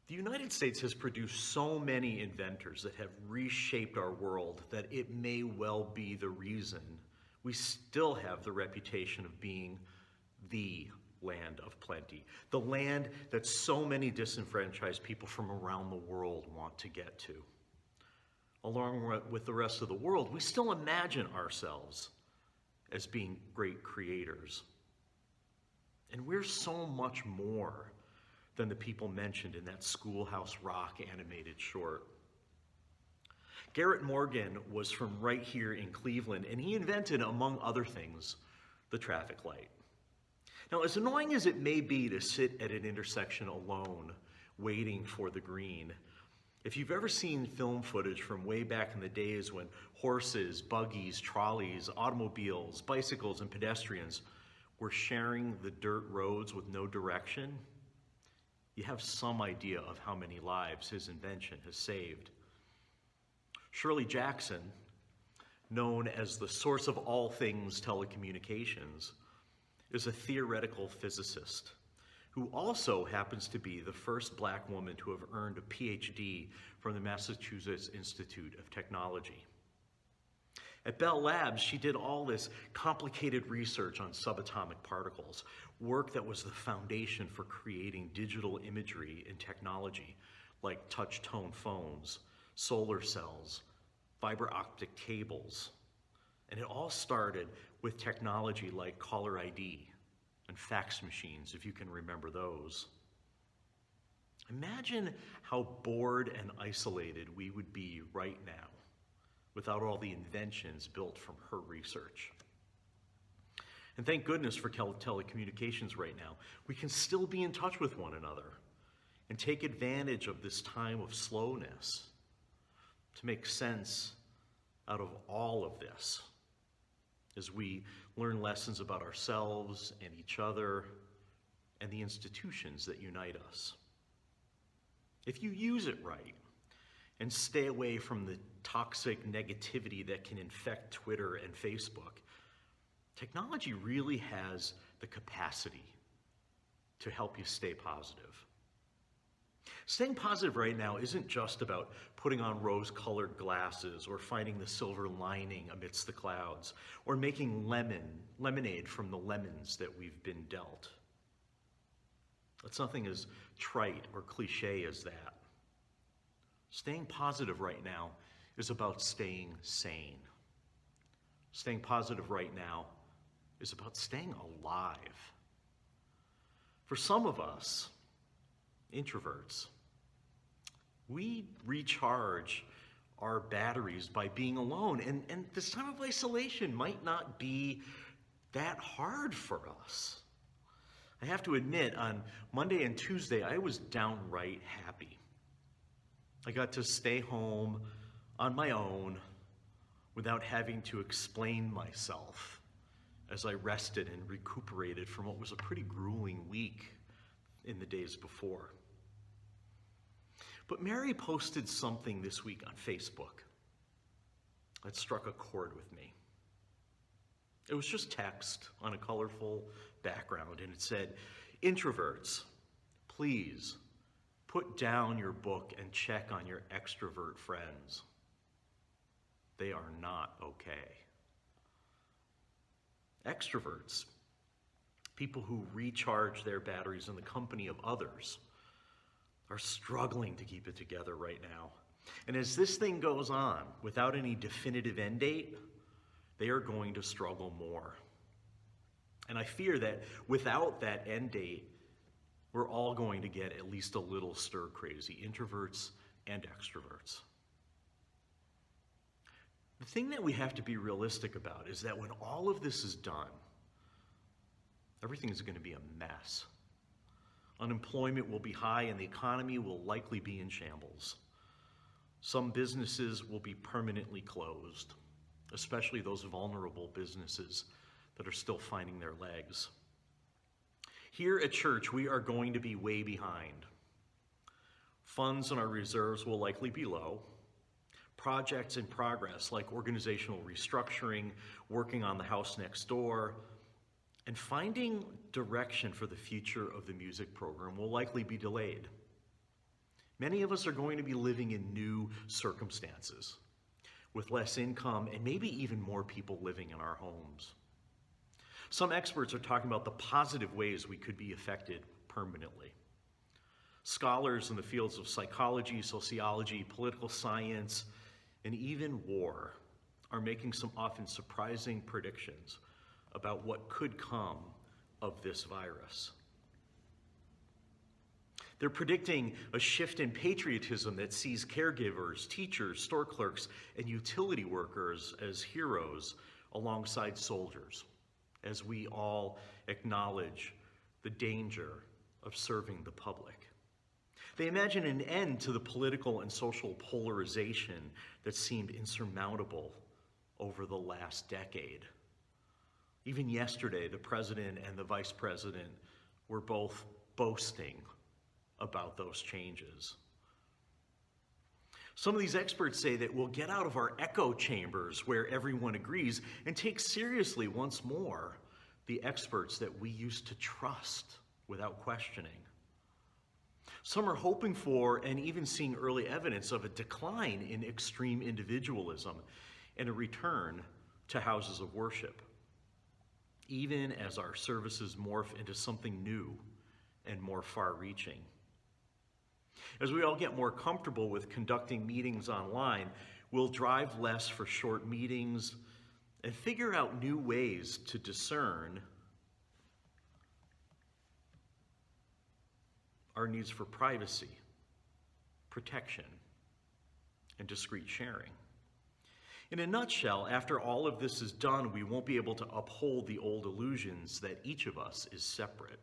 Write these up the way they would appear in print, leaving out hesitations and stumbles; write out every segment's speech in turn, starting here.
The United States has produced so many inventors that have reshaped our world that it may well be the reason we still have the reputation of being the land of plenty, the land that so many disenfranchised people from around the world want to get to. Along with the rest of the world, we still imagine ourselves as being great creators. And we're so much more than the people mentioned in that Schoolhouse Rock animated short. Garrett Morgan was from right here in Cleveland, and he invented, among other things, the traffic light. Now, as annoying as it may be to sit at an intersection alone, waiting for the green, if you've ever seen film footage from way back in the days when horses, buggies, trolleys, automobiles, bicycles, and pedestrians were sharing the dirt roads with no direction, you have some idea of how many lives his invention has saved. Shirley Jackson, known as the source of all things telecommunications, is a theoretical physicist who also happens to be the first black woman to have earned a PhD from the Massachusetts Institute of Technology. At Bell Labs, she did all this complicated research on subatomic particles, work that was the foundation for creating digital imagery and technology like touch-tone phones, solar cells, fiber optic cables. And it all started with technology like caller ID and fax machines, if you can remember those. Imagine how bored and isolated we would be right now without all the inventions built from her research. And thank goodness for telecommunications right now. We can still be in touch with one another and take advantage of this time of slowness to make sense out of all of this as we learn lessons about ourselves and each other and the institutions that unite us. If you use it right and stay away from the toxic negativity that can infect Twitter and Facebook, technology really has the capacity to help you stay positive. Staying positive right now isn't just about putting on rose-colored glasses or finding the silver lining amidst the clouds or making lemonade from the lemons that we've been dealt. It's nothing as trite or cliche as that. Staying positive right now is about staying sane. Staying positive right now is about staying alive. For some of us, introverts, we recharge our batteries by being alone, and this time of isolation might not be that hard for us. I have to admit, on Monday and Tuesday, I was downright happy. I got to stay home on my own without having to explain myself as I rested and recuperated from what was a pretty grueling week in the days before. But Mary posted something this week on Facebook that struck a chord with me. It was just text on a colorful background, and it said, "Introverts, please put down your book and check on your extrovert friends. They are not okay." Extroverts, people who recharge their batteries in the company of others, are struggling to keep it together right now. And as this thing goes on, without any definitive end date, they are going to struggle more. And I fear that without that end date, we're all going to get at least a little stir crazy, introverts and extroverts. The thing that we have to be realistic about is that when all of this is done, everything is going to be a mess. Unemployment will be high and the economy will likely be in shambles. Some businesses will be permanently closed, especially those vulnerable businesses that are still finding their legs. Here at church, we are going to be way behind. Funds in our reserves will likely be low. Projects in progress like organizational restructuring, working on the house next door, and finding direction for the future of the music program will likely be delayed. Many of us are going to be living in new circumstances, with less income and maybe even more people living in our homes. Some experts are talking about the positive ways we could be affected permanently. Scholars in the fields of psychology, sociology, political science, and even war are making some often surprising predictions about what could come of this virus. They're predicting a shift in patriotism that sees caregivers, teachers, store clerks, and utility workers as heroes alongside soldiers, as we all acknowledge the danger of serving the public. They imagine an end to the political and social polarization that seemed insurmountable over the last decade. Even yesterday, the president and the vice president were both boasting about those changes. Some of these experts say that we'll get out of our echo chambers where everyone agrees and take seriously once more the experts that we used to trust without questioning. Some are hoping for and even seeing early evidence of a decline in extreme individualism and a return to houses of worship, even as our services morph into something new and more far-reaching. As we all get more comfortable with conducting meetings online, we'll drive less for short meetings and figure out new ways to discern our needs for privacy, protection, and discreet sharing. In a nutshell, after all of this is done, we won't be able to uphold the old illusions that each of us is separate.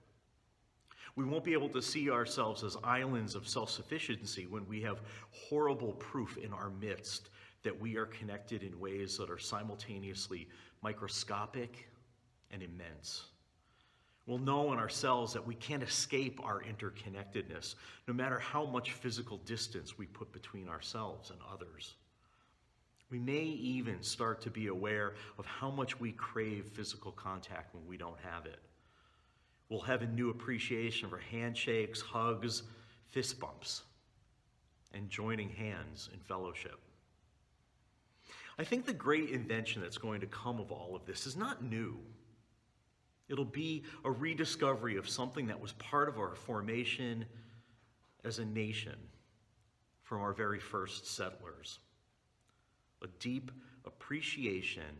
We won't be able to see ourselves as islands of self-sufficiency when we have horrible proof in our midst that we are connected in ways that are simultaneously microscopic and immense. We'll know in ourselves that we can't escape our interconnectedness, no matter how much physical distance we put between ourselves and others. We may even start to be aware of how much we crave physical contact when we don't have it. We'll have a new appreciation for handshakes, hugs, fist bumps, and joining hands in fellowship. I think the great invention that's going to come of all of this is not new. It'll be a rediscovery of something that was part of our formation as a nation from our very first settlers. A deep appreciation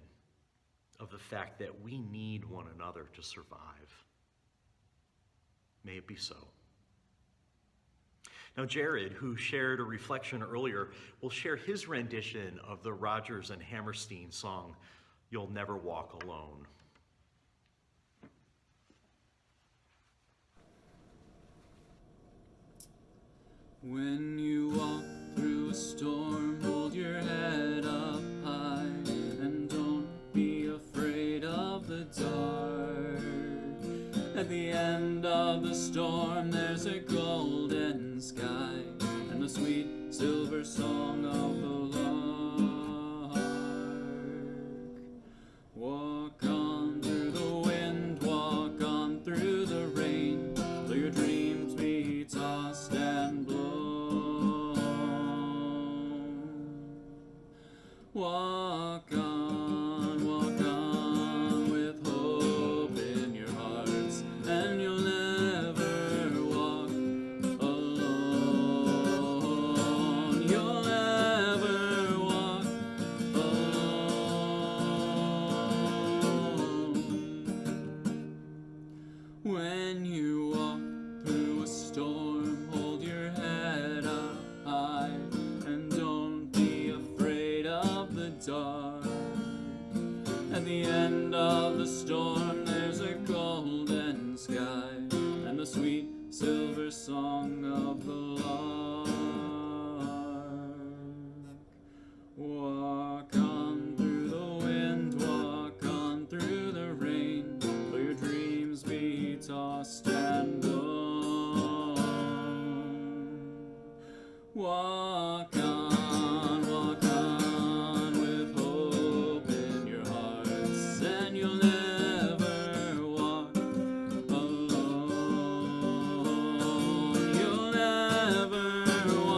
of the fact that we need one another to survive. May it be so. Now, Jared, who shared a reflection earlier, will share his rendition of the Rodgers and Hammerstein song, You'll Never Walk Alone. When you walk through a storm, hold your head up high, and don't be afraid of the dark. At the end of the storm, there's a golden sky, and the sweet silver song of the lark. Walk on through the wind, walk on through the rain, though your dreams be tossed and blown. Walk on with hope in your hearts, and you'll never walk alone. You'll never walk alone. When you walk through a storm, hold your head up high, and don't be afraid of the dark. At the end of the storm, there's a golden sky, and the sweet silver song of the lark. Walk on through the wind, walk on through the rain, though your dreams be tossed and blown. Walk on with hope in your hearts, and you'll never walk alone. You'll never walk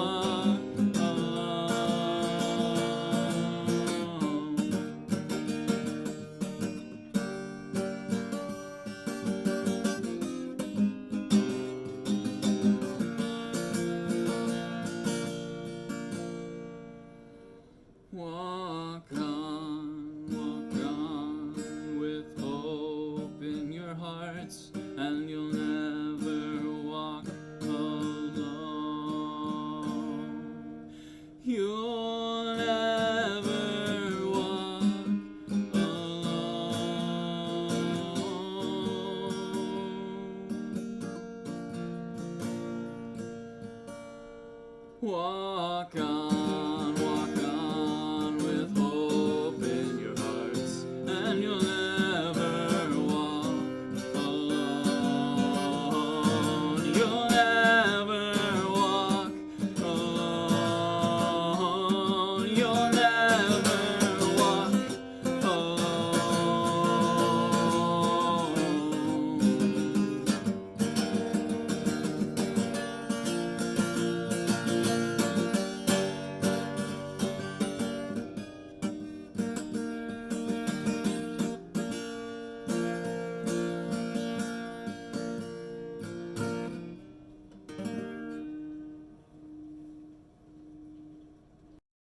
hearts, and you'll never walk alone. You'll never walk alone. Walk on.